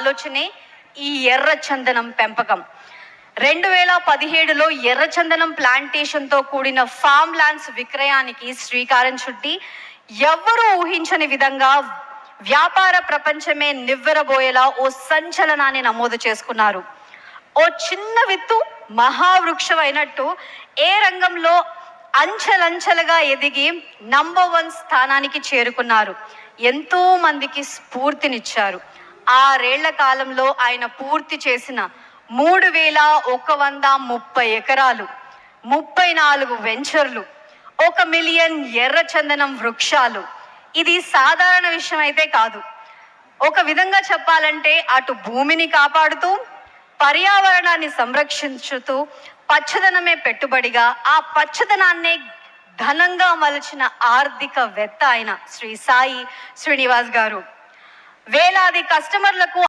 ఆలోచనే ఈ ఎర్ర చందనం పెంపకం. 2017లో ఎర్రచందనం ప్లాంటేషన్తో కూడిన ఫామ్ ల్యాండ్స్ విక్రయానికి శ్రీకారం చుట్టి ఎవ్వరూ ఊహించని విధంగా వ్యాపార ప్రపంచమే నివ్వెరబోయేలా ఓ సంచలనాన్ని నమోదు చేసుకున్నారు. ఓ చిన్న విత్తు మహావృక్షం అయినట్టు ఏ రంగంలో అంచెలంచెలుగా ఎదిగి నంబర్ 1 స్థానానికి చేరుకున్నారు. ఎంతో మందికి స్ఫూర్తినిచ్చారు. 6 ఏళ్ల కాలంలో ఆయన పూర్తి చేసిన 3130 ఎకరాలు, 34 వెంచర్లు, 1 మిలియన్ ఎర్ర చందనం వృక్షాలు, ఇది సాధారణ విషయం అయితే కాదు. ఒక విధంగా చెప్పాలంటే అటు భూమిని కాపాడుతూ పర్యావరణాన్ని సంరక్షించుతూ పచ్చదనమే పెట్టుబడిగా ఆ పచ్చదనాన్నే ఘనంగా మలచిన ఆర్థికవేత్త ఆయన శ్రీ సాయి శ్రీనివాస్ గారు. వేలాది కస్టమర్లకు